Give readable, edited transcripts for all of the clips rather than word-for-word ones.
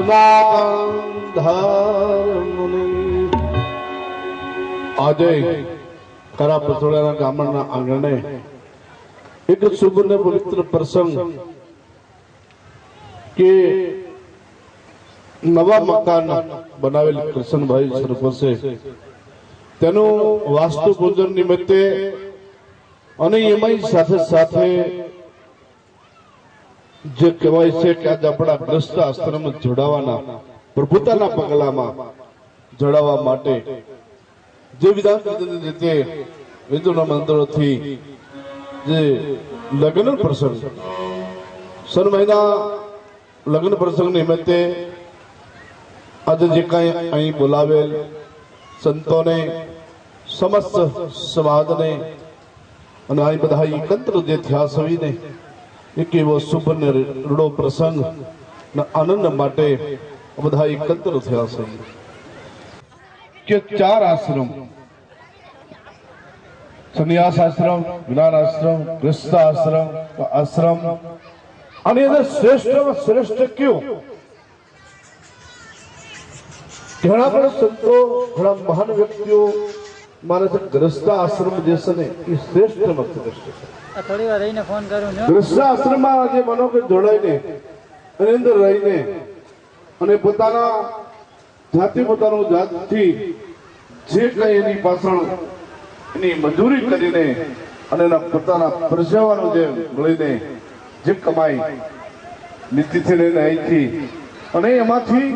સનાતન ધર્મની આજે કરા પસોડાના ગામના આંગણે એક શુભ ને પવિત્ર પ્રસંગ કે નવા મકાન બનાવેલ કૃષ્ણભાઈ સરપંચે તેનું વાસ્તુ પૂજન નિમિત્તે અને એમાંય સાથે સાથે જે કહેવાય છે કે આજે આપણા ગ્રસ્ત આશ્રમ જોડાવાના પ્રભુતાના પગલામાં જોડાવા માટે જે વિધાન રીતે વિદ્યુના મંત્રોથી જે લગ્ન પ્રસંગ સન મહિના લગ્ન પ્રસંગ નિમિત્તે આજે જે કઈ અહીં બોલાવેલ સંતોને સમસ્ત સમાજને અને અહીં બધા એકત્ર જે થયા સવીને એક એવો શુભ ને રૂડો પ્રસંગ આનંદ માટે બધા એકત્ર થયા છે કે 4 આશ્રમ સંન્યાસ આશ્રમ, જ્ઞાન આશ્રમ, ગૃહસ્થ આશ્રમ, આશ્રમ અને એને શ્રેષ્ઠમાં શ્રેષ્ઠ કયો ઘણા બધા સંતો ઘણા મહાન વ્યક્તિઓ માને છે ગૃહસ્થ આશ્રમ જે છે ને એ શ્રેષ્ઠમાં શ્રેષ્ઠ છે. થોડી વાર રહીને ફોન કરું છું. ગૃહસ્થ આશ્રમમાં જે મનો કે જોડાઈને એની અંદર રહીને અને પોતાના જાતિ પોતાનું જાતથી જે કઈ એની પાછળ એની મજૂરી કરીને અને એના પોતાના પરસેવાનું જે મળીને જે કમાઈ નીતિથી લઈને અહીંથી અને એમાંથી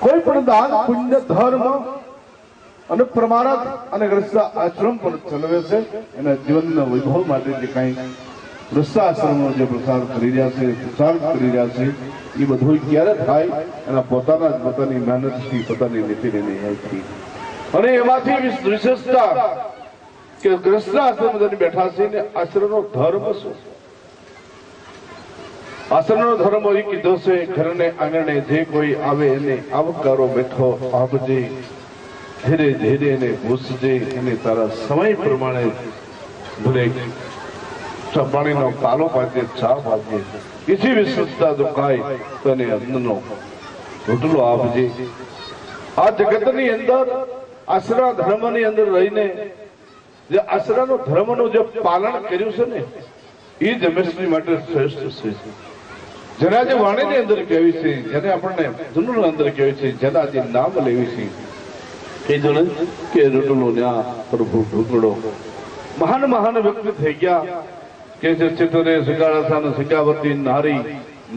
કોઈ પણ દાન પુણ્ય ધર્મ અને પ્રમાણક અને ગ્રસ્ત આશ્રમ પણ ચલાવે છે. એના જીવનના વૈભવ માટે જે કાંઈ ગ્રસ્ત આશ્રમનો જે પ્રસાર કરી રહ્યા છે, પ્રસાર કરી રહ્યા છે એ બધું ક્યારે થાય એના પોતાની મહેનતથી પોતાની નીતિને ન્યાયથી અને એમાંથી વિશેષતા કે ગ્રસ્ત આશ્રમ બેઠા છે ને આશ્રમનો ધર્મ શું? આશ્રમનો ધર્મ એ કીધો છે ઘરને આંગણે જે કોઈ આવે એને આવકારો બેઠો આપજે, ધીરે ધીરે એને ભૂસજે અને તારા સમય પ્રમાણે ભલે પાણીનો કાલો પાજે, ચા પાજે, બીજી વિશેષતા જો કાય તો એને અન્નનો રોટલો આપજે. આ જગતની અંદર આશ્રમ ધર્મની અંદર રહીને જે આશ્રમનો ધર્મનું જે પાલન કર્યું છે ને એ જ હંમેશની માટે શ્રેષ્ઠ છે. જેના જે વાણીની અંદર કહેવી છે, જેને આપણને ધૂનની અંદર કહેવી છે, જેના જે નામ લેવી છે એ જોને કે રોટલો ન્યા પ્રભુ ઢોકળો મહાન મહાન વ્યક્તિ થઈ ગયા કે છે ચિત્તરે શિકાળાસાન શિકાવતી નારી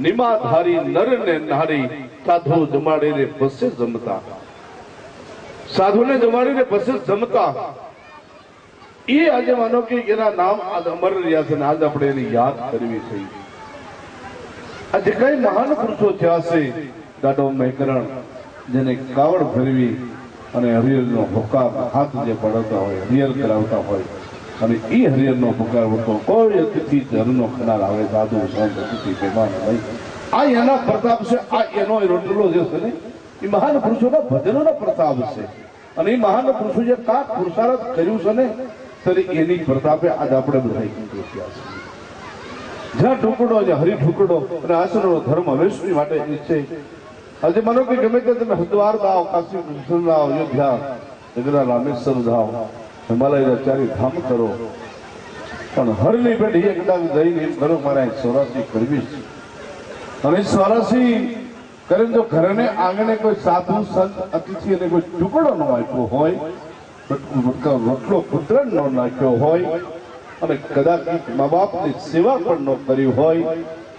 નિમાધારી નર ને નારી સાધુ જમાડીને બસે જમતા, સાધુને જમાડીને બસે જમતા. એ આજે માનો કે એના નામ આજ અમર રહ્યા છે ને આજ આપણે એની યાદ કરવી છે. આજે કઈ મહાન પુરુષો થયા છે દાદો મહેકરણ જેને કાવડ ફેરવી અને હરિહરનો હુકામ હાથ જે પડાવતા હોય, હરિહર કરાવતા હોય અને એ હરિહરનો પુકાર હતો કોઈ અતિથિ જરનો ખનાર આવે સાધુ સંત અતિથિ મહેમાન હોય. આ એના પ્રતાપ છે. આ એનો રોટલો જે છે ને એ મહાન પુરુષોના ભજનોનો પ્રતાપ છે. અને એ મહાન પુરુષો જે કાક પુરુષાર્થ કર્યું છે ને ત્યારે એની પ્રતાપે આજ આપણે બધા એકત્ર થયા છે. જ્યાં ઢુકડો જે હરિ ઢુકડો અને આશ્રમનો ધર્મ હંમેશની માટે છે. આજે માનો કે ગમે તે તમે હરિદ્વાર દાવ, કાશી કૃષ્ણ દાવ, અયોધ્યા, જગન્નાથ રામેશ્વર દાવ, હિમાલયના 4 ધામ કરો પણ હરની પેઢી એકદમ જઈને એમ કરો મારે 84 કરવી છે. અને 84 કરીને જો ઘરને આંગણે કોઈ સાધુ સંત અતિથિ અને કોઈ ટુકડો ન આપ્યો હોય, રોટલો પુત્ર ન નાખ્યો હોય અને કદાચ મા બાપની સેવા પણ ન કરી હોય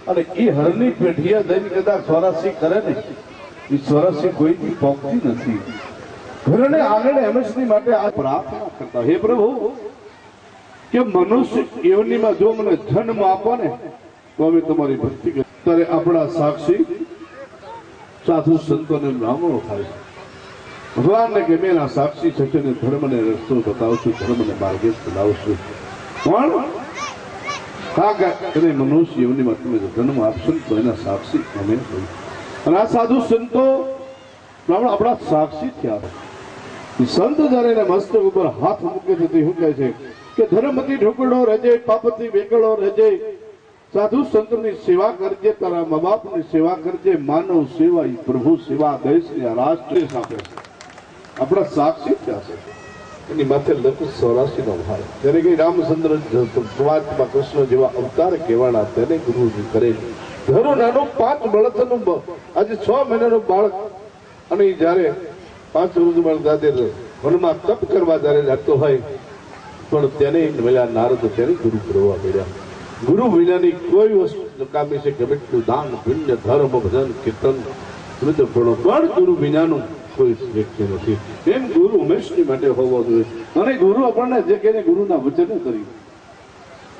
અને એ હરની પેઢીએ જઈને કદાચ 84 કરે ને એ 84 કોઈથી પહોંચતી નથી. ઘરને આંગણે હંમેશની માટે આ પ્રાર્થના કરતા, હે પ્રભુ કે મનુષ્ય એવનીમાં જો મને જન્મ આપો ને તો અમે તમારી ભક્તિ કરી. ત્યારે આપણા સાક્ષી સાધુ સંતોને બ્રાહ્મણો થાય છે. ભગવાનને કે મેં સાક્ષી છે ને ધર્મને રસ્તો બતાવશું, ધર્મને માર્ગે ચલાવશું. પણ હા મનુષ્ય એવનીમાં તમે જન્મ આપશો તો એના સાક્ષી અમે હોય. અને આ સાધુ સંતો બ્રાહ્મણ આપણા સાક્ષી થયા. સંત જયારે એના મસ્તક ઉપર હાથ મૂકે છે તે શું કહે છે કે ધર્મથી ઢોકળો રહેજે, પાપથી વેકળો રહેજે, સાધુ સંતની સેવા કરજે, તારા મા બાપની સેવા કરજે. માનવ સેવા ઈ પ્રભુ સેવા, દેશની આ રાષ્ટ્રીય સાથે છે. આપણા સાક્ષી થયા છે. એની માથે લખ 84 નો ભાર. જ્યારે કે રામચંદ્ર પરમાત્મા કૃષ્ણ જેવા અવતાર કહેવાના તેને ગુરુજી કરે. ઘરો નાનો 5 વર્ષનું આજે 6 મહિનાનું બાળક, અને જયારે 5 વર્ષનું બાળક દાદે વનમાં તપ કરવા જયારે જતો હોય, પણ તેને મળ્યા નારદ, તેને ગુરુ કરવા મળ્યા. ગુરુ વિનાની કોઈ વસ્તુ કામી છે. ગમે તેટલું દાન, પુણ્ય, ધર્મ, ભજન, કીર્તન, પણ ગુરુ વિનાનું કોઈ વ્યક્તિ નથી. એમ ગુરુ હંમેશની માટે હોવો જોઈએ. અને ગુરુ આપણને જે કહે ગુરુના વચન કરી,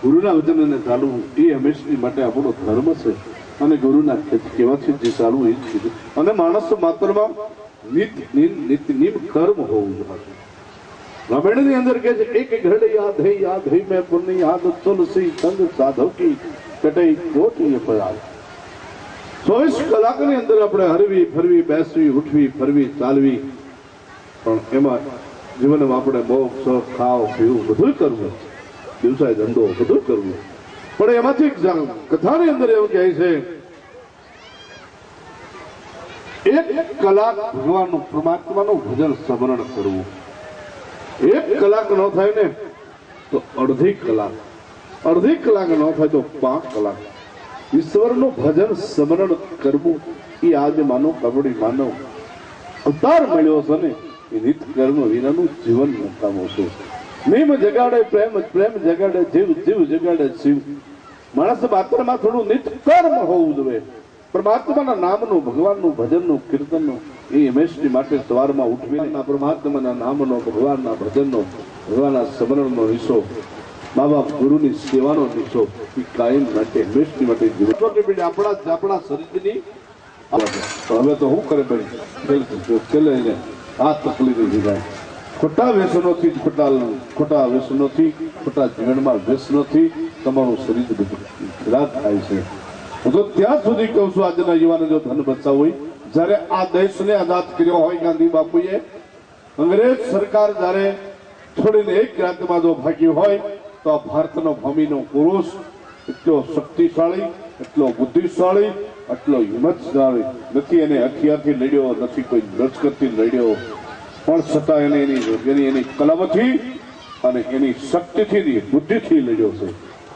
ગુરુના વચનને ચાલવું એ હંમેશની માટે આપણો ધર્મ છે. અને ગુરુના કહેવાથી જે ચાલવું એ જ કીધું. અને માણસ માત્રમાં નિમ કર્મ હોવું જોઈએ. રામાયણ ની અંદર કે છે એક ઘડ યાદ હૈ મેં પુણ્ય યાદ તુલસી સંગ સાધવ કી કટઈ કોટી પયાલ. 24 કલાકની અંદર આપણે હરવી ફરવી, બેસવી, ઉઠવી, ફરવી, ચાલવી, પણ એમાં જીવનમાં આપણે મોક્ષ, શોખ, ખાવ, પીવું બધું કરવું, વ્યવસાય ધંધો બધું કરવું. પણ એમાંથી કથાની અંદર એવું કહે છે 1 કલાક ભગવાનનું, પરમાત્માનું ભજન સ્મરણ કરવું. 1 કલાક ન થાય ને તો અડધી કલાક, અડધી કલાક ન થાય તો 5 કલાક ઈશ્વરનું ભજન સ્મરણ કરવું. એ આજે માનવ કબડી માનવ અવતાર મળ્યો છે ને, એ નિત કર્મ વિનાનું જીવન નકામું છે. નિમ જગાડે પ્રેમ, પ્રેમ જગાડે જીવ, જીવ જગાડે શિવ. માણસ માત્રમાં થોડું નિત કર્મ હોવું જોઈએ. પરમાત્માના નામનું, ભગવાનનું ભજનનું, કીર્તનનું એ હંમેશની માટે સવારમાં ઉઠવીને પરમાત્માના નામનો, ભગવાનના ભજનનો, ભગવાનના સ્મરણનો નિશો, મા બાપ ગુરુની સેવાનો નિશો એ કાયમ માટે હંમેશની માટે જીવન. આપણા શરીરની હવે તો શું કરે ભાઈ, આ તકલીફ જાય. ખોટા વ્યસનોથી, ખોટા વ્યસનોથી, ખોટા જીવનમાં વ્યસનોથી તમારું શરીર બધું ખરાબ થાય છે. હું તો ત્યાં સુધી કહું છું, આજના યુવાનો જો ધન બચાવ હોય, જયારે આ દેશને આઝાદ કર્યો હોય ગાંધી બાપુએ, અંગ્રેજ સરકાર જયારે છોડીને 1 રાજ્યમાં જો ભાગ્યું હોય, તો આ ભારતનો ભૂમિનો પુરુષ એટલો શક્તિશાળી, એટલો બુદ્ધિશાળી, એટલો હિંમતશાળી નથી. એને હથિયારથી લડ્યો નથી, કોઈ લશ્કરથી લડ્યો, પણ છતાં એની કલમથી અને એની શક્તિથી, બુદ્ધિથી લડ્યો છે.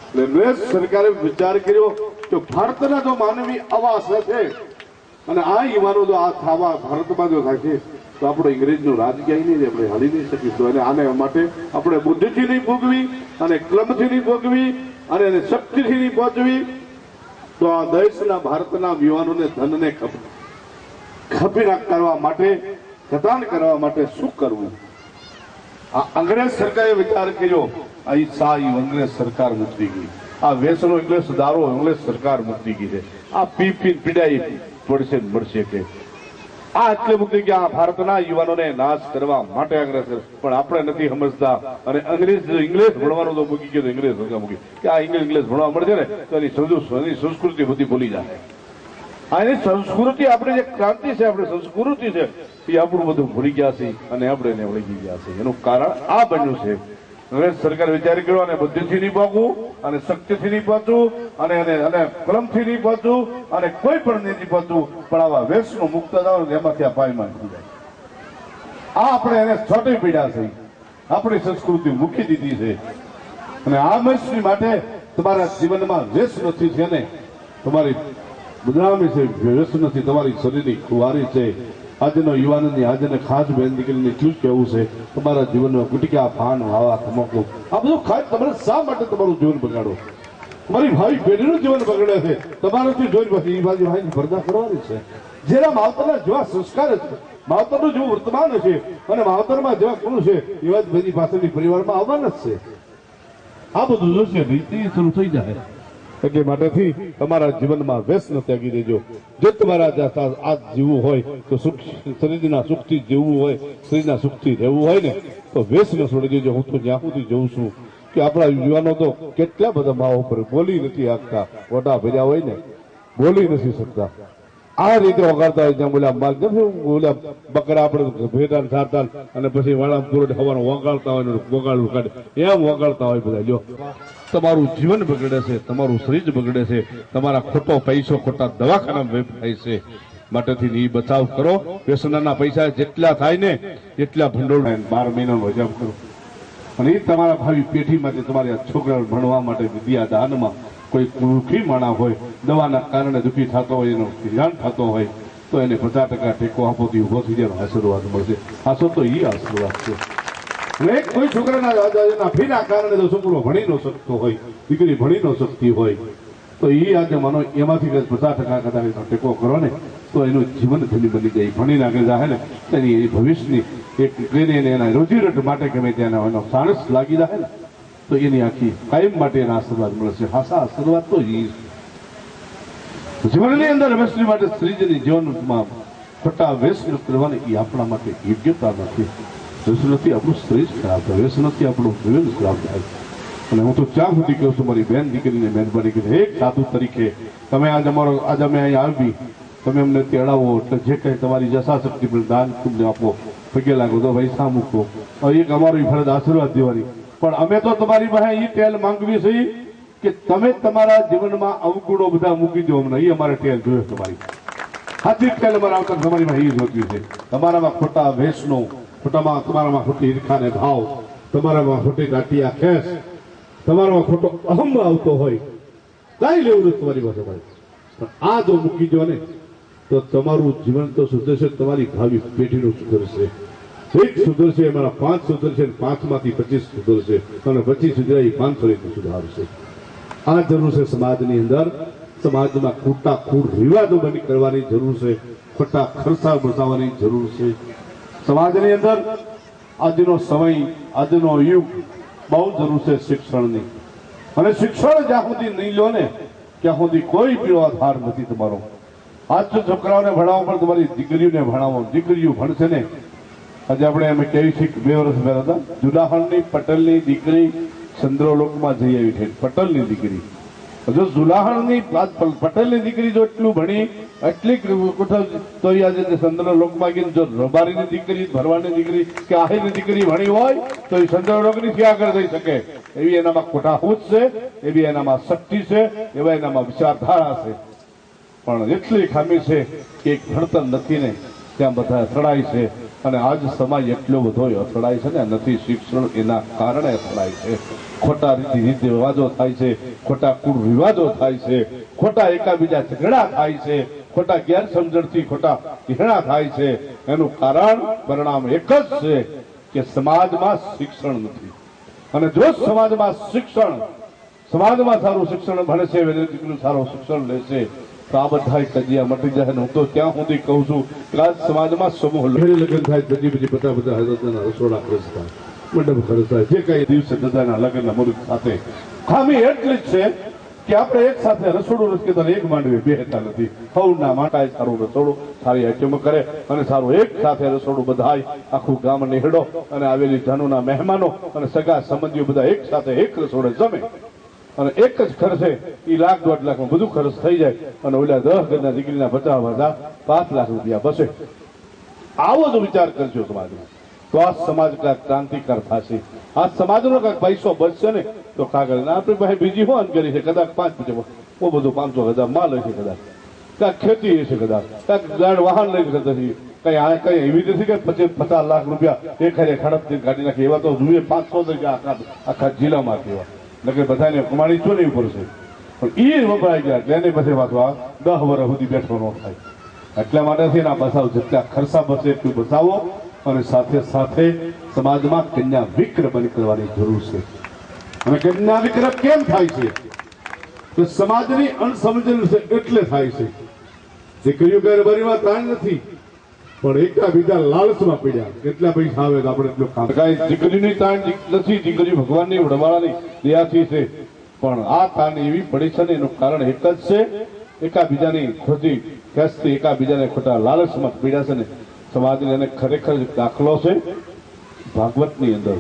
એટલે અંગ્રેજ સરકારે વિચાર કર્યો કે ભારતના જો માનવી આવાસ હશે અને આ યુવાનો જો આ થાવા ભારતમાં જો થાય તો આપણે અંગ્રેજનું રાજ ક્યાંય નહીં, આપણે હલી નહીં શકીશું. અને આને માટે આપણે બુદ્ધિથી નહીં ભોગવી, અને ક્લમથી નહીં ભોગવી, અને એને શક્તિથી નહીં પહોંચવી, તો આ દેશના, ભારતના યુવાનોને, ધનને ખપી કરવા માટે, કતાન કરવા માટે શું કરવું? આ અંગ્રેજ સરકારે વિચાર કર્યો, આ અંગ્રેજ સરકાર મૂકી ગઈ. આ વ્યસનો અંગ્રેજ દારો અંગ્રેજ સરકાર મૂકી ગઈ છે. આ પી પીડાઈ પડશે મળશે કે આ એટલે મૂકી કે આ ભારતના યુવાનોને નાશ કરવા માટે અંગ્રેજ. પણ આપણે નથી સમજતા. અને ઇંગ્લિશ ભણવાનું તો મૂકી ગયો, અંગ્રેજ સરકાર મૂકી કે આ ઇંગ્લિશ ભણવા મળશે ને તો એની સંસ્કૃતિ બધી ભૂલી જાય. આ એની સંસ્કૃતિ, આપણી જે ક્રાંતિ છે, આપણી સંસ્કૃતિ છે, એ આપણું બધું ભૂલી ગયા છે અને આપણે એને વળગી ગયા છે. એનું કારણ આ બન્યું છે. અંગ્રેજ સરકાર વિચાર કર્યો, અને બુદ્ધિથી નહીં પહોંચવું, અને શક્તિથી નહીં પહોંચવું, અને કલમથી નહીં પહોંચવું, અને કોઈ પણ નહીં પહોંચવું, પણ આવા વેશનું મુક્ત થાવ એમાંથી આ પાયમાન થઈ જાય. આ આપણે એને છોટી પીડા છે, આપણી સંસ્કૃતિ મૂકી દીધી છે. અને આ મેષની માટે તમારા જીવનમાં વેશ નથી છે ને, તમારી બદનામી છે, વેશ નથી, તમારી શરીરની ખુવારી છે. આજનો યુવાનની, આજને ખાસ બેન દીકરીને એટલું જ કહેવું છે, તમારા જીવનમાં ગુટકા, પાન, હાવા, તમાકુ આ બધું ખાય તમારે શા માટે તમારું જીવન બગાડો? તમારી ભાઈ પેઢીનું જીવન બગડે છે. તમારાથી જોઈને પછી એ બાજુ ભાઈની સ્પર્ધા કરવાની છે. જેના માવતરના જેવા સંસ્કાર છે, માવતરનું જેવું વર્તમાન છે, અને માવતરમાં જેવા ગુણ છે, એવા જ બધી પાછળની પરિવારમાં આવવાના જ છે. આ બધું જોશે રીતિ શરૂ થઈ જાય. એટલે માટેથી તમારા જીવનમાં વ્યસન ત્યાગી દેજો. જો તમારા આ જીવવું હોય તો શરીરના સુખથી જીવવું હોય, શરીરના સુખથી રહેવું હોય ને, તો વ્યસન છોડી દેજો. હું તો જ્યાં સુધી જોઉં છું કે આપણા યુવાનો તો કેટલા બધા માઓ પર બોલી નથી શકતા, મોટા ભર્યા હોય ને બોલી નથી શકતા. આ રીતે વગાડતા હોય, બોલ્યા બકરા આપણે ભેટાન સારતા અને પછી વાળા પૂરો હવાનું વગાડતા હોય, વગાડવું કાઢે એમ વગાડતા હોય બધા. જો તમારું જીવન બગડે છે, તમારું શરીર બગડે છે, તમારા ખોટો પૈસો ખોટા દવાખાના વેપાય છે. માટેથી એ બચાવ કરો. વ્યસનના પૈસા જેટલા થાય ને એટલા ભંડોળ 12 મહિનાનો હિસાબ કરો અને એ તમારા ભાવિ પેઢી માટે તમારા છોકરાઓ ભણવા માટે વિદ્યા દાનમાં કોઈ દુઃખી માણસ હોય, દવાના કારણે દુઃખી થતો હોય, એનો ધ્યાન થતો હોય તો એને 50% ટેકો આપોથી ઉભો થઈ જાય આશીર્વાદ મળશે. આશો તો એ આશીર્વાદ છે. અને કોઈ છોકરાના ફીના કારણે જો છોકરો ભણી ન શકતો હોય, દીકરી ભણી ન શકતી હોય તો એ આજે માનો એમાંથી 50% કદાચ ટેકો કરો ને તો એનું જીવન ધની બની જાય. ભણીને આગળ જાય ને તેની ભવિષ્યની એક કરીને એના રોજીરોટ માટે ગમે ત્યાં એનો સાણસ લાગી જાય ને તો એની આખી કાયમ માટે એના આશીર્વાદ મળશે. હાસા આશીર્વાદ તો એ જીવનની અંદર વ્યસની માટે સ્ત્રીજની જીવનમાં ખોટા વ્યસન કરવાની એ આપણા માટે યોગ્યતા નથી. વ્યસનથી આપણું સ્ત્રી જ ખરાબ થાય, વ્યસનથી આપણું જીવન ખરાબ થાય. અને હું તો ત્યાં સુધી કહું છું મારી બેન દીકરીને મહેરબાની કરીને એક સાધુ તરીકે તમે આજે અમે અહીં આવી તમે અમને તેડાવો એટલે જે કંઈ તમારી યથાશક્તિ પણ દાન તમને આપો, પગે લાગો તો પૈસા મૂકો, એક અમારી ફરજ આશીર્વાદ દેવાની. પણ અમે તો તમારી પાસે એ ટેલ માંગવી છે કે તમે તમારા જીવનમાં અવગુણો બધા મૂકી દો. અમને એ અમારે ટેલ જોયો તમારી હાથી ટેલ અમારા આવતા તમારી પાસે એ જોતી છે. તમારામાં ખોટા વેશનો, તમારામાં ખોટી ઈર્ખાને ભાવ, તમારામાં ખોટી દાટિયા ખેસ, તમારામાં ખોટો અહમ આવતો હોય કઈ લેવું નથી તમારી પાસે ભાઈ. પણ આ જો મૂકી દો ને તો તમારું જીવન તો સુધરશે, તમારી ભાવિ પેઢીનું સુધરશે. એક સુધરશે, અમારા 5 સુધરશે, 5 માંથી 25 સુધરશે અને 25 સુધરાય 500 રીતે સુધારશે. આ જરૂર છે સમાજની અંદર. સમાજમાં ખોટા ખૂટ રિવાજો બંધ કરવાની જરૂર છે, ખોટા ખર્ચા બચાવવાની જરૂર છે. સમાજની અંદર આજનો સમય, આજનો યુગ બહુ જરૂર છે શિક્ષણની. અને શિક્ષણ જ્યાં સુધી નહીં લો ને ત્યાં સુધી કોઈ પીળો આધાર નથી તમારો. આજ તો છોકરાઓને ભણાવો પણ તમારી દીકરીઓને ભણાવો. દીકરીઓ ભણશે ને આજે આપણે અમે કહેવી છીએ 2 વર્ષ પહેલા હતા જુલાહણની પટેલની દીકરી ચંદ્રલોકમાં જઈ આવી છે. પટેલની દીકરી જો જુલાહણની પટેલની દીકરી જો એટલું ભણી એટલી તો આજે ચંદ્રલોકમાં ગઈ. જો રબારીની દીકરી, ભરવાડની દીકરી કે આહીની દીકરી ભણી હોય તો એ ચંદ્રલોકની ક્યાં આગળ જઈ શકે? એવી એનામાં ખોટાહૂત છે, એવી એનામાં શક્તિ છે, એવા એનામાં વિચારધારા છે. પણ એટલી ખામી છે કે એક ભણતર નથી ને ત્યાં બધા અથડાય છે. અને આજ સમાજ એટલો બધો અથડાય છે ને નથી શિક્ષણ, એના કારણે અથડાય છે. ખોટા રીતિ રિવાજો થાય છે, ખોટા કુરિવાજો થાય છે, ખોટા એકાબીજા ઝઘડા થાય છે, ખોટા ગેરસમજણથી ખોટા ઝઘડા થાય છે. એનું કારણ પરિણામ એક જ છે કે સમાજમાં શિક્ષણ નથી. અને જો સમાજમાં સારું શિક્ષણ ભણશે, દીકરીનું સારું શિક્ષણ લેશે તો આ બધા કજિયા મટી જાય. હું તો ત્યાં સુધી કહું છું કે આજ સમાજમાં સમૂહ લગ્ન થાય, બધી બધા હજારના રસોડા ખર્ચ થાય, મંડપ ખર્ચ થાય, જે કઈ દિવસે દાદાના લગ્નના મુહૂર્ત સાથે ખામી એટલી જ છે કે આપણે એક સાથે રસોડું નથી કહેતા, એક માંડવી બેહતા નથી. સૌના માટે સારું રસોડું, સારી આઈટમ કરે અને સારું એક સાથે રસોડું બધાય આખું ગામ નિહળો અને આવેલી જાનુના મહેમાનો અને સગા સંબંધીઓ બધા એક સાથે એક રસોડે જમે અને એક જ ખર્ચે એ લાખ 1.5 લાખમાં બધું ખર્ચ થઈ જાય અને ઓલા 10 ઘરના દીકરીના 50,000 5 લાખ રૂપિયા બસે. આવો જ વિચાર કરજો સમાજમાં તો આ સમાજ કાંઈક ક્રાંતિકાર થશે. આ સમાજનો કાંઈક પૈસો બચશે ને તો કાગળ આપણી પાસે બીજી હોન કરી છે કદાચ 5 બહુ બધું 500,000 માલ હશે, કદાચ કાંઈક ખેતી હશે, કદાચ કાંઈક ગાડ વાહન લઈ શકતા કઈ એવી નથી કે 50 લાખ રૂપિયા એક ખડપથી કાઢી નાખી. એવા તો જોઈએ 500 આખા જિલ્લામાં કેવા એટલે બધાને કમાણી ચોરી પડશે. પણ એ વપરાઈ ગયા એટલે એને પછી પાછું 10 વર્ષ સુધી બેઠો ન થાય. એટલા માટે એના બચાવ જેટલા ખર્ચા બચે એટલું બચાવો અને સાથે સાથે સમાજમાં કન્યા વિક્ર બંધ કરવાની જરૂર છે. અને કન્યા વિક્ર કેમ થાય છે? તો સમાજની અણસમજણ એટલે થાય છે. દીકરીઓ ગરબરીમાં તાણ નથી પણ એકબીજા લાલચમાં પડ્યા, કેટલા પૈસા આવે તો આપણે એટલું કામ. કઈ દીકરીની તાણ નથી, દીકરી ભગવાનની વડવાળાની દયાથી છે. પણ આ તાણ એવી પડી છે ને એનું કારણ એક જ છે, એકાબીજાની ખોટી ખેંચતી, એકાબીજાને ખોટા લાલચમાં પીડ્યા છે ને સમાજને. એને ખરેખર દાખલો છે ભાગવતની અંદર.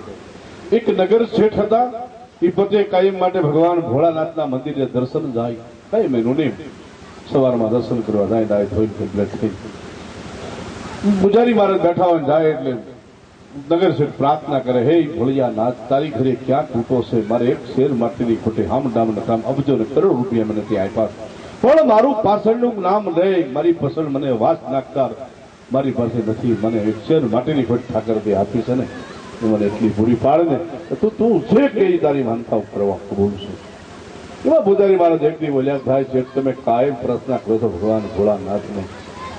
એક નગર શેઠ હતા, એ પોતે કાયમ માટે ભગવાન ભોળાનાથના મંદિરે દર્શન જાય, કઈ મહિનું નહીં સવારમાં દર્શન કરવા જાય, ડાય ધોઈ કમ્પ્લેટ થઈ. પૂજારી મહારાજ બેઠા હોય જાય એટલે નગર શેઠ પ્રાર્થના કરે, હે ભોળિયા નાથ, તારી ઘરે ક્યાં તૂટો છે? મારે એક શેર માટેની ખોટે હામ ડામ કામ અબજો ને કરોડ રૂપિયા મને ત્યાં આપ્યા, પણ મારું પાછળનું નામ લે, મારી પસંદ મને વાસ નાખતા મારી પાસે નથી. મને એક શેર માટેની ખોટ ઠાકર તે આપી છે ને, એ મને એટલી પૂરી પાડે ને તો તું જે કે તારી માનતા કરવા કબૂલ છું. એમાં પૂજારી મારા જેટલી બોલ્યા, ભાઈ શેઠ તમે કાયમ પ્રાર્થના કરો છો ભગવાન ભોળાનાથને,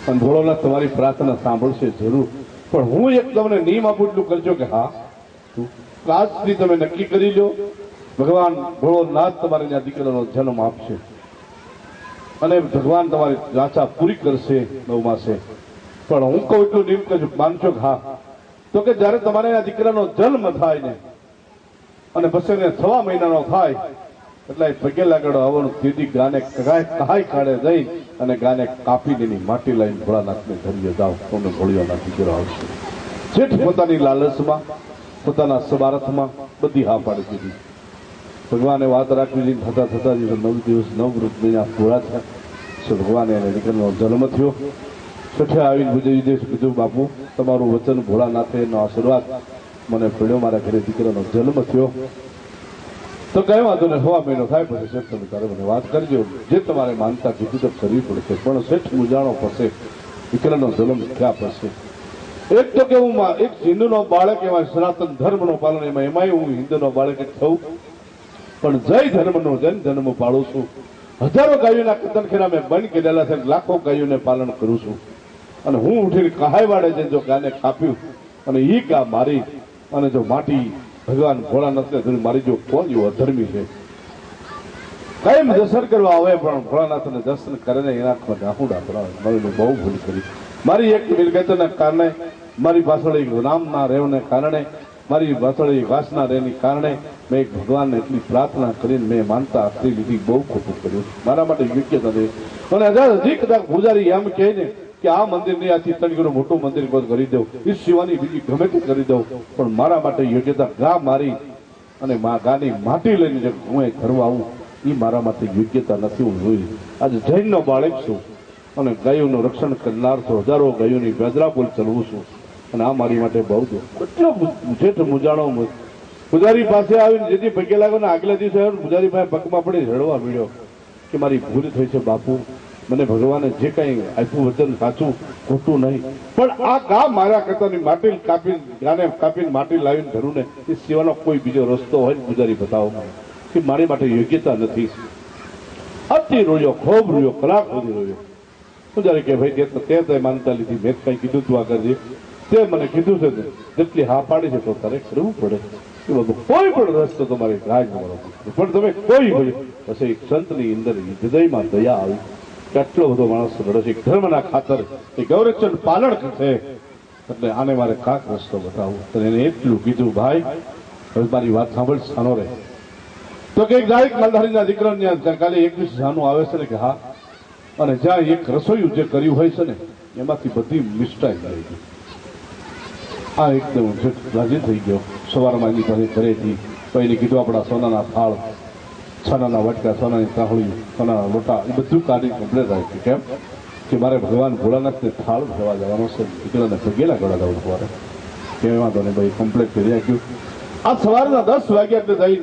અને ભોળોનાથ તમારી પ્રાર્થના સાંભળશે જરૂર, પણ હું એક તમને નિયમ આપું એટલું કરજો કે હા આજથી તમે નક્કી કરી લો, ભગવાન ભોળોનાથ તમારે ત્યાં દીકરાનો જન્મ આપશે અને ભગવાન તમારી વાચા પૂરી કરશે 9 માસે. પણ હું કહું એટલું નિયમ કરજો, માનશો કે હા? તો કે જયારે તમારે આ દીકરાનો જન્મ થાય ને અને પછી એને 6 મહિનાનો થાય એટલે પગે લાગડો આવવાનું, તેથી ગાને કહાઈ કાઢે જઈ અને ગાને કાપી દેની માટી લઈને ભોળાનાથને ધરીએ જાઓ, તમને ભોળિયાના દીકરો આવશે. શેઠ પોતાની લાલચમાં પોતાના સ્વાર્થમાં બધી હા પાડી દીધી. ભગવાને વાત રાખવી થતા થતા 9 દિવસ 9 વૃદ્ધના પૂરા થયા. ભગવાને એને દીકરાનો જન્મ થયો. શેઠે આવીને પૂજારી કીધું, બાપુ તમારું વચન ભોળાનાથે એનો આશીર્વાદ મને પડ્યો, મારા ઘરે દીકરાનો જન્મ થયો. તો કઈ વાંધો ને 6 મહિનો થાય પછી શેઠ તમે તારે મને વાત કરજો, જે તમારે માનતા કીધું તો કરવી પડશે. પણ શેઠ મુજાણો પડશે, દીકરાનો જન્મ થયા પડશે. એક તો કે હું એક હિન્દુનો બાળક, એમાં સનાતન ધર્મનો પાલન, એમાંય હું હિન્દુનો બાળક થઉં, પણ જય ધર્મનો જન જન્મ પાડું છું. હજારો ગાયોના કતનખેરા મેં બંધ કરેલા છે, લાખો ગાયોને પાલન કરું છું. અને હું ઉઠીને કહાઈ વાળે છે, જો ગાને કાપ્યું અને ઈ કા મારી અને જો માટી ભગવાન ભોળાનાથને મારી જો કોણ જેવો અધર્મી છે. કાયમ દર્શન કરવા આવે પણ ભોળાનાથને દર્શન કરે ને એના ગાહુડા ભરાવે. મારી બહુ ભૂલ કરી. મારી એક મિલકતના કારણે, મારી પાછળ એક નામના રહેવાને કારણે, મારી પાછળ એક વાસના રહેને કારણે મેં એક ભગવાનને એટલી પ્રાર્થના કરીને મેં માનતા આપી લીધી, બહુ ખોટું કર્યું. મારા માટે યોગ્યતા નથી. અને હજી કદાચ પૂજારી એમ કહે ને કે આ મંદિરની આથી 3 કિલો મોટું મંદિર બંધ કરી દઉં, એ સિવાની બીજી ગમે તે કરી દઉં, પણ મારા માટે યોગ્યતા ગા મારી અને ગાની માટી લઈને જે હું કરવા આવું એ મારા માટે યોગ્યતા નથી. હું જોઈ આજે જૈનનો બાળક છું અને ગાયોનું રક્ષણ કરનાર છું, હજારો ગાયોની ગજરાપુલ ચલવું છું, અને આ મારી માટે બહુ એટલો જેઠ મુજાણો. પૂજારી પાસે આવીને જેથી પગે લાગ્યો ને આગલા દિવસે પૂજારી પાસે પગમાં પડી રડવા મળ્યો કે મારી ભૂલ થઈ છે બાપુ, મને ભગવાને જે કઈ આપ્યું વચન સાચું ખોટું નહીં, પણ આ ગા મારા કરતાની માટી કાપીને ગાને કાપીને માટી લાવીને ધરું ને એ સિવાનો કોઈ બીજો રસ્તો હોય ને પૂજારી બતાવો કે મારી માટે યોગ્યતા નથી. અતિ રોયો, ખૂબ રોયો, કલાક સુધી રોયો. પૂજારી કે ભાઈ તે માનતા લીધી, મેં કઈ કીધું તું આગળ તે મને કીધું છે જેટલી હા પાડી છે તો તારે કરવું પડે. એ બધું કોઈ પણ રસ્તો તમારે રાજ પણ તમે કોઈ હોય પછી એક સંતની અંદર હૃદયમાં દયા આવી, કેટલો બધો માણસ રડે છે ધર્મના ખાતર, એ ગૌરક્ષણ પાલન છે, એટલે આને મારે કાક રસ્તો બતાવું. તો એને એટલું કીધું, ભાઈ હવે મારી વાત સાંભળ, સાનો રહે. તો કે ગાયક માલધારીના દીકરાને કાલે 21 જાનું આવે છે ને કે હા, અને જ્યાં એક રસોઈયું જે કર્યું હોય છે ને એમાંથી બધી મિસ્ટાઈ જાય છે. આ એકદમ રાજી થઈ ગયો. સવારમાં એની પાસે ઘરેથી પહેલી કીધું આપણા સોનાના થાળ, સોનાના વટકા, સોનાની તાહળી, સોનાના લોટા એ બધું કાઢી કમ્પ્લેટ રાખ્યું. કેમ કે મારે ભગવાન ભોળાનાથને થાળ ભરવા જવાનો છે, દીકરાને પગેલા ગળા જવું સવારે. કેમ વાંધો નહીં ભાઈ, કમ્પ્લેટ કરી રાખ્યું. આ સવારના 10 વાગ્યા એટલે જઈ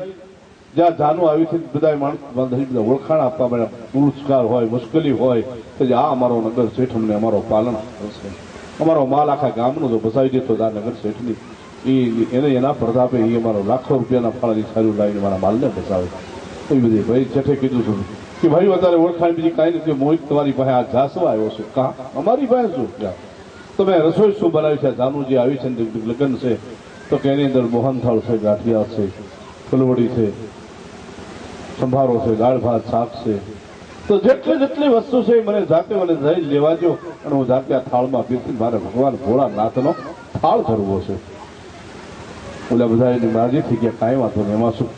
જ્યાં જાનું આવી છે બધા માણસ બધા ઓળખાણ આપવા મળ્યા, પુરસ્કાર હોય, મુશ્કેલી હોય કે આ અમારો નગર શેઠ અમને અમારો પાલન કરશે, અમારો માલ આખા ગામનો જો બસાવી દેતો આ નગર શેઠની એને એના પ્રતાપે એ અમારો લાખો રૂપિયાના ફળની સારું લાવીને મારા માલને બસાવે. એ બધી ભાઈ શેઠે કીધું છું કે ભાઈ વધારે ઓળખાણ બીજી કાંઈ નથી, મોહિત તમારી પાસે આ જાસવા આવ્યો છું. કા અમારી પાસે શું તમે રસોઈ શું બનાવી છે? જાનું જે આવી છે લગ્ન છે તો કે એની અંદર મોહનથાળ છે, ગાંઠિયા છે, ફૂલવડી છે, સંભારો છે, દાળ ભાત, શાક છે. તો જેટલી વસ્તુ છે મને જાતે મને જઈ લેવા દો અને હું જાતે આ થાળમાં પીરથી મારે ભગવાન ભોળાનાથનો થાળ ધરવો છે. ઓલા બધા એની રાજી થઈ ગયા, કાંઈ વાંધો નહીં, એમાં શું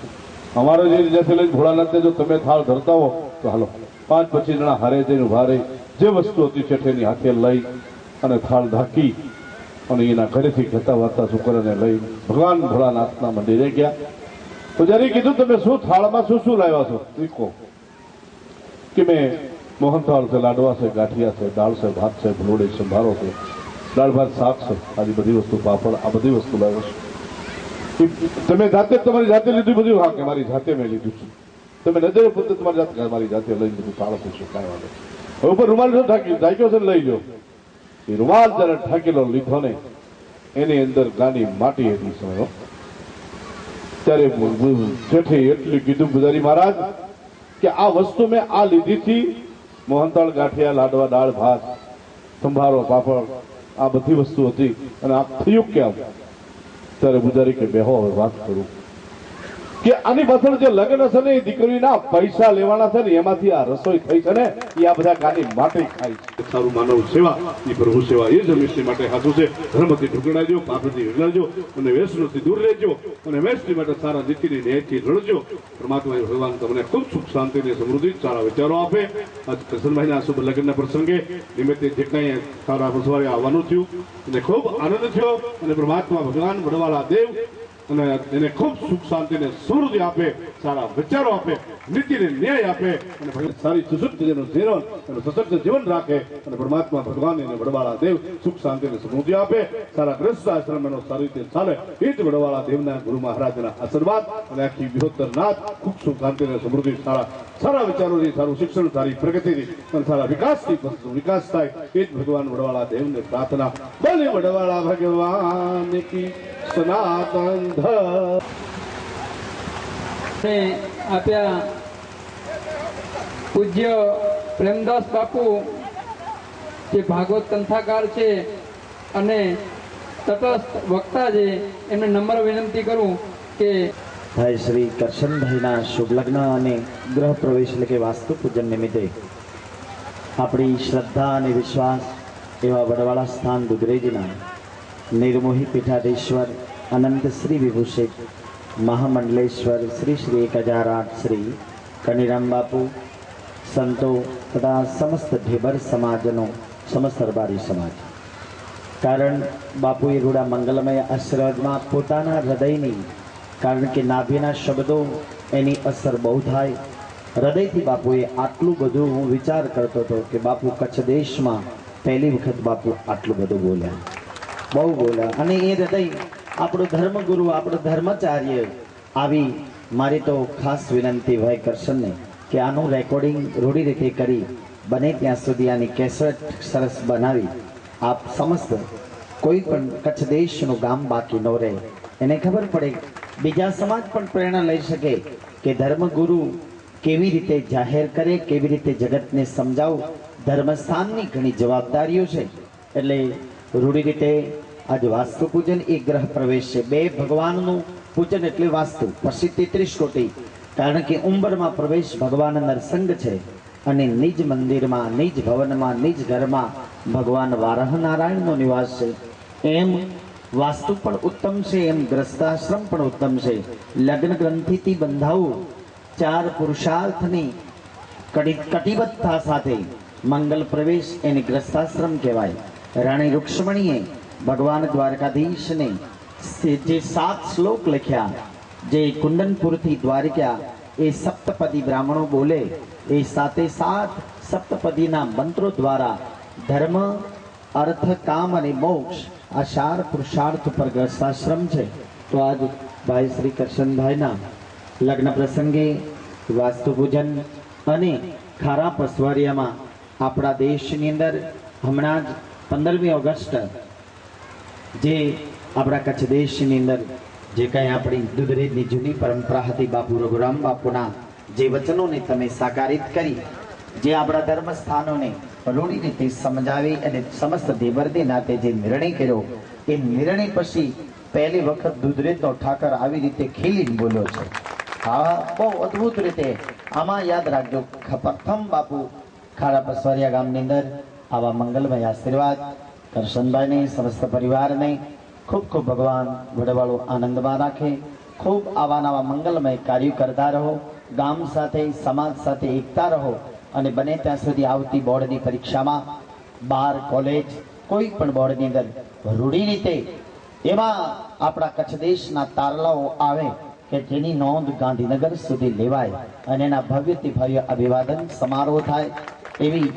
અમારો જે જ્યાંથી લઈને ભોળાનાથને જો તમે થાળ ધરતા હો તો હાલો 5-25 જણા હારે જઈને ઉભા રહી જે વસ્તુ હતી શેઠેની હાથે લઈ અને થાળ ઢાંકી અને એના ઘરેથી જતા વાર્તા શુક્રને લઈ ભગવાન ભોળાનાથના મંદિરે ગયા. પૂજારી કીધું તમે શું થાળમાં શું શું લાવ્યા છો? કહો કે મેં મોહનથાળ છે, લાડવા છે, ગાંઠિયા છે, દાળ છે, ભાત છે, ફૂલવડી, સંભારો છે, દાળ ભાત શાક છે, આ બધી વસ્તુ પાપડ, આ બધી વસ્તુ લાવ્યો છું. તમે જાતે તમારી જાતે લીધું બધું? હા, કે મારી જાતે મેં લીધું છું. તમે નજરે પોતે તમારી જાતે, મારી જાતે લઈ લીધું. તાળો પૂછો કાંઈ વાંધો. હવે ઉપર રૂમાલ જો ઢાંક્યો છે ને લઈ લો. એ રૂમાલ જયારે ઢાંકેલો લીધો ને એની અંદર ગાની માટી હતી સમયો. ત્યારે જેઠે એટલું કીધું પૂજારી મહારાજ કે આ વસ્તુ મેં આ લીધી હતી, મોહનતાળ, ગાંઠિયા, લાડવા, દાળ ભાત, સંભારો, પાપડ, આ બધી વસ્તુ હતી, અને આ થયું કેમ? ત્યારે પૂજારી કે બેહો હવે વાત કરું કે આની પાછળ જે લગ્ન છે ને એ દીકરીના પૈસા લેવાના છે ને એમાંથી આ રસોઈ થઈ છે ને એ આ બધા ગાની માટી ખાય છે. સારું માનવ સેવા એ પ્રભુ સેવા એ જ હંમેશની માટે સાચું છે. ધર્મથી ઢુકડાજો, પાપથી વિગડાજો અને વ્યસનોથી દૂર રહેજો અને વ્યસની માટે સારા નીતિની ન્યાયથી લડજો. પરમાત્મા ભગવાન તમને ખૂબ સુખ શાંતિ અને સમૃદ્ધિ સારા વિચારો આપે. આજ કૃષ્ણભાઈના શુભ લગ્નના પ્રસંગે નિમિત્તે જે કંઈ સારા પ્રસવારે આવવાનું થયું અને ખૂબ આનંદ થયો અને પરમાત્મા ભગવાન વડવાળા દેવ અને એને ખૂબ સુખ શાંતિ ને સમૃદ્ધિ આપે, સારા વિચારો આપે, નીતિને ન્યાય આપે અને સારી સુસુપ્ત જીવન અને સશક્ત જીવન રાખે અને પરમાત્મા ભગવાન એને વડવાળા દેવ સુખ શાંતિ ને સમૃદ્ધિ આપે. સારા ગ્રસ્ત આશ્રમ એનો સારી રીતે ચાલે એ જ વડવાળા દેવના ગુરુ મહારાજના આશીર્વાદ અને આખી વિહોત્તર નાથ ખૂબ સુખ શાંતિ ને સમૃદ્ધિ, સારા વિચારોની, સારું શિક્ષણ, સારી પ્રગતિની અને સારા વિકાસથી વિકાસ થાય એ જ ભગવાન વડવાળા દેવને પ્રાર્થના. બોલે વડવાળા ભગવાન કી સનાતન આપ્યા પૂજ્ય પ્રેમદાસ બાપુ જે ભાગવત કંથાકાર છે અને તટસ્થ વક્તા છે, એમને નમ્ર વિનંતી કરું કે ભાઈ શ્રી કરશનભાઈના શુભ લગ્ન અને ગ્રહ પ્રવેશ એટલે કે વાસ્તુ પૂજન નિમિત્તે આપણી શ્રદ્ધા અને વિશ્વાસ એવા વડવાળા સ્થાન દુધરેજીના નિર્મોહી પીઠાધીશ્વર અનંત શ્રી વિભૂષિત મહામંડલેશ્વર શ્રી શ્રી 1008 શ્રી કનીરામ બાપુ, સંતો તથા સમસ્ત ઢેબર સમાજનો, સમસ્ત દરબારી સમાજ, કારણ બાપુએ રૂડા મંગલમય આશીર્વાદમાં પોતાના હૃદયની, કારણ કે નાભીના શબ્દો એની અસર બહુ થાય. હૃદયથી બાપુએ આટલું બધું હું વિચાર કરતો હતો કે બાપુ કચ્છ દેશમાં પહેલી વખત બાપુ આટલું બધું બોલ્યા, બહુ બોલ્યા. અને એ હૃદય આપણો ધર્મગુરુ, આપણો ધર્માચાર્ય, આવી મારી તો ખાસ વિનંતી ભાઈ કરશનને કે આનું રેકોર્ડિંગ રૂઢી રીતે કરી બને ત્યાં સુધી આની કેસેટ સરસ બનાવી આપ સમસ્ત કોઈ પણ કચ્છ દેશનું ગામ બાકી ન રહે, એને ખબર પડે, બીજા સમાજ પણ પ્રેરણા લઈ શકે કે ધર્મગુરુ કેવી રીતે જાહેર કરે, કેવી રીતે જગતને સમજાવ. ધર્મસ્થાનની ઘણી જવાબદારીઓ છે. એટલે રૂઢી રીતે આજ વાસ્તુ પૂજન એ ગ્રહ પ્રવેશ છે. બે ભગવાનનું પૂજન એટલે વાસ્તુ, પછી 33 કોટી, કારણ કે ઉંબરમાં પ્રવેશ ભગવાન નરસંગ છે અને નિજ મંદિરમાં, નિજ ભવનમાં, નિજ ઘરમાં ભગવાન વારાહ નારાયણનો નિવાસ છે. એમ વાસ્તુ પણ ઉત્તમ છે, એમ ગ્રસ્તાશ્રમ પણ ઉત્તમ છે. લગ્ન ગ્રંથિથી બંધાવું, 4 પુરુષાર્થની કટિબદ્ધતા સાથે મંગલ પ્રવેશ એને ગ્રસ્તાશ્રમ કહેવાય. રાણી રૂક્ષ્મણીએ ભગવાન દ્વારકાધીશને જે 7 શ્લોક લખ્યા, જે કુંદનપુરથી દ્વારકા એ સપ્તપદી બ્રાહ્મણો બોલે, એ 7 સપ્તપદીના મંત્રો દ્વારા ધર્મ, અર્થ, કામ અને મોક્ષ આ 4 પુરુષાર્થ પર ગ્રસ્તાશ્રમ છે. તો આજ ભાઈ શ્રી કરશનભાઈના લગ્ન પ્રસંગે વાસ્તુ પૂજન અને ખારા પસવારિયામાં આપણા દેશની અંદર હમણાં જ 15મી ઓગસ્ટ જે આપણા કચ્છ દેશની અંદર જે કંઈ આપણી દુધરેજની જૂની પરંપરા હતી, બાપુ રઘુરામ બાપુના જે વચનોને તમે સાકારિત કરી, જે આપણા ધર્મ સ્થાનોને રૂઢી રીતે સમજાવી અને સમસ્ત દેવર્દી નાતે જે નિર્ણય કર્યો, એ નિર્ણય પછી પહેલી વખત દુધરેજનો ઠાકર આવી રીતે ખીલીને બોલ્યો છે. હા, બહુ અદ્ભુત રીતે. આમાં યાદ રાખજો, પ્રથમ બાપુ ખારા પસવારિયા ગામની અંદર આવા મંગલમય આશીર્વાદ કરશનભાઈને, સમસ્ત પરિવારને ખૂબ ખૂબ ભગવાન વડવાળો આનંદમાં રાખે. ખૂબ આવા નવા મંગલમય કાર્યો કરતા રહો, ગામ સાથે, સમાજ સાથે એકતા રહો અને બને ત્યાં સુધી આવતી બોર્ડની પરીક્ષામાં, બાર, કોલેજ, કોઈ પણ બોર્ડની અંદર રૂઢી રીતે એમાં આપણા કચ્છ દેશના તારલાઓ આવે કે જેની નોંધ ગાંધીનગર સુધી લેવાય અને એના ભવ્યથી ભવ્ય અભિવાદન સમારોહ થાય. એવી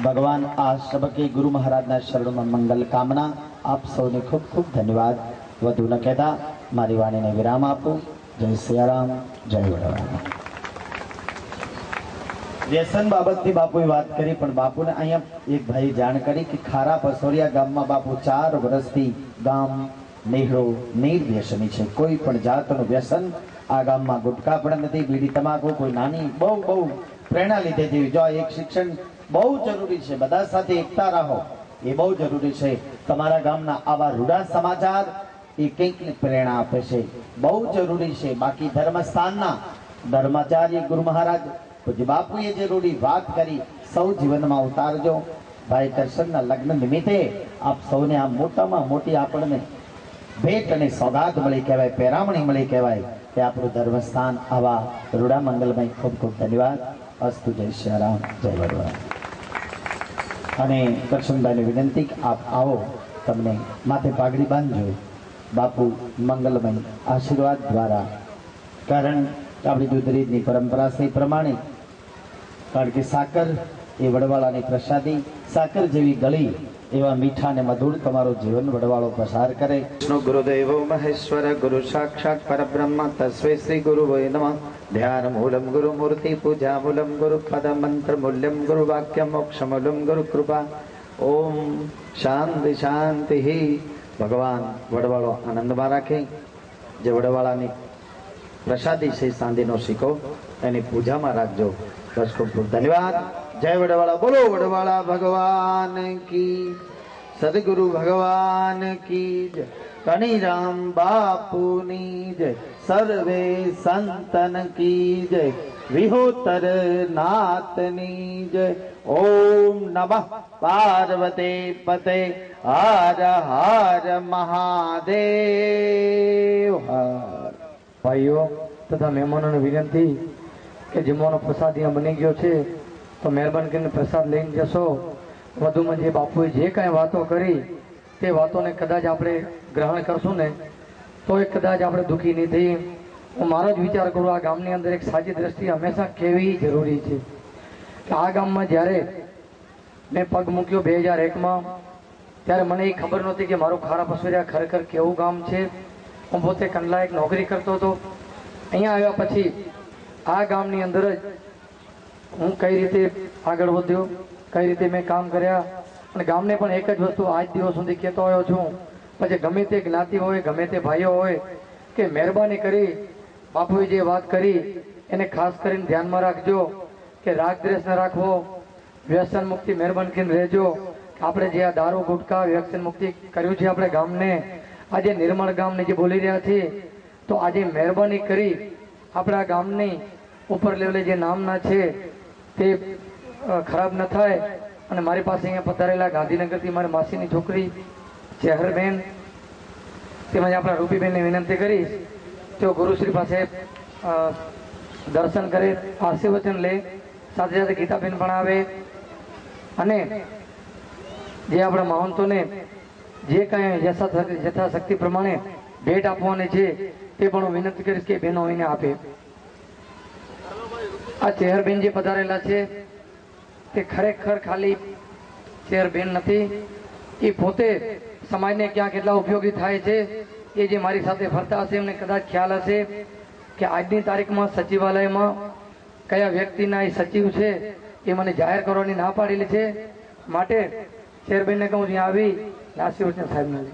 ભગવાન આ સબકે ગુરુ મહારાજના શરણમાં મંગલ કામના. આપ સૌને ખૂબ ખૂબ ધન્યવાદ. વધુ ન કહેતા મારી વાણીને વિરામ આપું. જય સિયારામ, જય વડવાળા. વ્યસન બાબતથી બાપુએ વાત કરી, પણ બાપુને અહીંયા એક ભાઈ જાણ કરી કે ખારા પસોરિયા ગામમાં બાપુ 4 વર્ષથી ગામ નેહળો નિર્વ્યસની છે. કોઈ પણ જાતનું વ્યસન આ ગામમાં ગુટકા પણ નથી, બીડી તમાકુ કોઈ નાની બહુ પ્રેરણા લીધે જેવી. જો એક શિક્ષણ બહુ જરૂરી છે, બધા સાથે એકતા રહો એ બહુ જરૂરી છે. તમારા ગામના આવા રૂડા સમાચાર એ કંઈક પ્રેરણા આપે છે, બહુ જરૂરી છે. બાકી ધર્મસ્થાનના ધર્માચાર્ય ગુરુ મહારાજ પૂજ્ય બાપુએ જે રૂડી વાત કરી સૌ જીવનમાં ઉતારજો. ભાઈ કરશનના લગ્ન નિમિત્તે આપ સૌને આ મોટામાં મોટી આપણને ભેટ અને સોગાદ મળી કહેવાય, પેરામણી મળી કહેવાય કે આપણું ધર્મસ્થાન આવા રૂડા મંગલમય. ખૂબ ખૂબ ધન્યવાદ. અસ્તુ. જય સિયારામ, જય વડવાળા. અને કરશનભાઈને વિનંતી કે આપ આવો, તમને માથે પાઘડી બાંધજો. બાપુ મંગલમય આશીર્વાદ દ્વારા, કારણ આપણી દૂધરીજની પરંપરા છે એ પ્રમાણે, કારણ કે સાકર એ વડવાળાની પ્રસાદી, સાકર જેવી ગળી એવા મીઠા અને મધુર તમારું જીવન વડવાળો પસાર કરે. વિષ્ણુ ગુરુદેવો મહેશ્વર ગુરુ સાક્ષાત પરબ્રહ્મ તસ્મૈ શ્રી ગુરુવે નમઃ. ધ્યાન મૂલમ ગુરુ મૂર્તિ પૂજા મૂલમ ગુરુ પદ મંત્ર મૂલ્યમ ગુરુ વાક્ય મોક્ષ મૂલમ ગુરુ કૃપા. ઓમ શાંતિ શાંતિ. ભગવાન વડવાળો આનંદમાં રાખે. જે વડવાળાની પ્રસાદી છે સાંધીનો સિક્કો એની પૂજામાં રાખજો. બસ ખૂબ ખૂબ ધન્યવાદ. જય વડવાળા. બોલો વડવાળા ભગવાન કી, સદગુરુ ભગવાન કી જય, કનીરામ બાપુની જય, સર્વે સંતન કી જય, વિહોતર નાથની જય. ઓમ નમઃ પાર્વતી પતે, હર હર મહાદેવ. ભાઈઓ તથા મહેમાનોને વિનંતી કે જમવાનો પ્રસાદ અહીંયા બની ગયો છે, તો મહેરબાની કરીને પ્રસાદ લઈને જશો. વધુમાં જે બાપુએ જે કાંઈ વાતો કરી તે વાતોને કદાચ આપણે ગ્રહણ કરશું ને તો એ કદાચ આપણે દુઃખી નહીં થઈએ. હું મારો જ વિચાર કરું, આ ગામની અંદર એક સાચી દ્રષ્ટિ હંમેશા કેવી જરૂરી છે. કે આ ગામમાં જ્યારે મેં પગ મૂક્યો 2001માં, ત્યારે મને એ ખબર નહોતી કે મારું ખારા પસોરિયા ખરેખર કેવું ગામ છે. હું પોતે કંડલા એક નોકરી કરતો હતો. અહીંયા આવ્યા પછી આ ગામની અંદર જ હું કઈ રીતે આગળ વધ્યો, કઈ રીતે મેં કામ કર્યા, અને ગામને પણ એક જ વસ્તુ આજ દિવસ સુધી કહેતો આવ્યો છું. પછી ગમે તે જ્ઞાતિ હોય, ગમે તે ભાઈઓ હોય, કે મહેરબાની કરી બાપુએ જે વાત કરી એને ખાસ કરીને ધ્યાનમાં રાખજો કે રાગ દ્વેષ ન રાખવો, વ્યસન મુક્તિ મહેરબાની કરીને રહેજો. આપણે જે આ દારૂ ગુટકા વ્યસન મુક્તિ કર્યું છે આપણે ગામને, આજે નિર્મળ ગામને જે બોલી રહ્યા છીએ, તો આજે મહેરબાની કરી આપણા ગામની ઉપર લેવલે જે નામના છે તે ખરાબ ન થાય. અને મારી પાસે અહીંયા પધારેલા ગાંધીનગરથી મારી માસીની છોકરી ચેહરબેન તેમજ આપણા રૂપીબેનને વિનંતી કરીશ તેઓ ગુરુશ્રી પાસે દર્શન કરે, આશીર્વચન લે, સાથે સાથે ગીતાબેન પણ આવે. અને જે આપણા મહંતોને જે કાંઈ યથાશક્તિ પ્રમાણે ભેટ આપવાની છે તે પણ હું વિનંતી કરીશ કે બહેનો એને આપે. આ ચેહરબેન જે પધારેલા છે તે ખરેખર ખાલી ચેહરબેન નથી, એ પોતે સમાજને ક્યાં કેટલા ઉપયોગી થાય છે એ જે મારી સાથે ફરતા હશે એમને કદાચ ખ્યાલ હશે કે આજની તારીખમાં સચિવાલયમાં કયા વ્યક્તિના એ સચિવ છે એ મને જાહેર કરવાની ના પાડેલી છે. માટે ચેહરબેનને કહું ત્યાં આવી આશીર્વચન સાહેબને લે.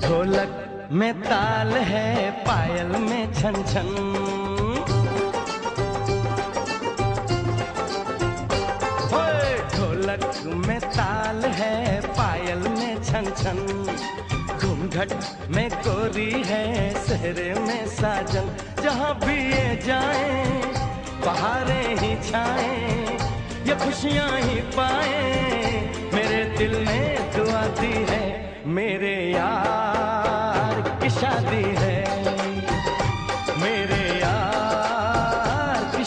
ढोलक में ताल है, पायल में छन छन। ढोलक में ताल है, पायल में छन छन। घूंघट में गोरी है, सेहरे में साजन। जहाँ भी ये जाए बहारें ही छाए, ये खुशियाँ ही पाए। मेरे दिल में दुआ दी है, मेरे यार की शादी है, मेरे यार की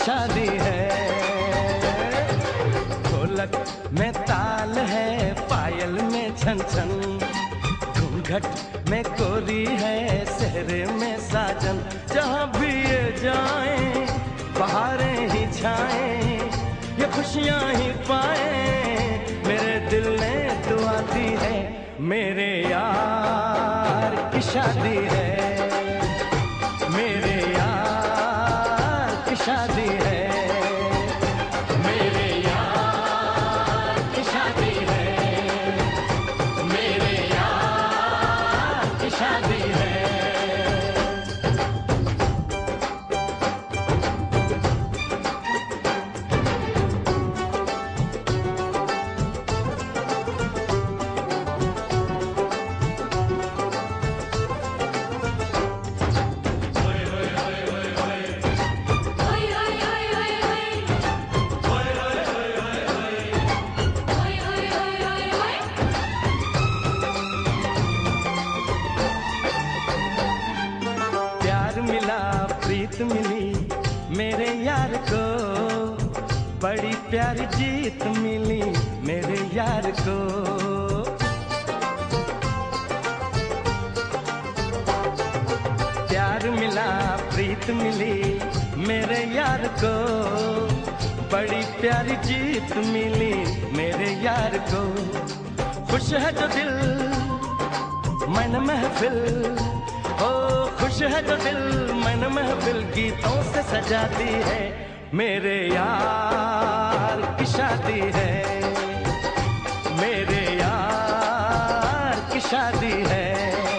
में कोरी है, सहरे में साजन। जहाँ भी ये जाएं बहारें ही छाएं, ये खुशियाँ ही पाएं। मेरे दिल ने दुआ दी है, मेरे यार की शादी है, मेरे यार की शादी है, मेरे यार की शादी है, मेरे यार की शादी है। मिला प्रीत मिली मेरे यार को, बड़ी प्यारी जीत मिली मेरे यार को। प्यार मिला प्रीत मिली मेरे यार को, बड़ी प्यारी जीत मिली मेरे यार को। खुश है जो दिल मन महफिल, ओ खुश है जो दिल मन महफिल गीतों से सजाती है। मेरे यार की शादी है, मेरे यार की शादी है।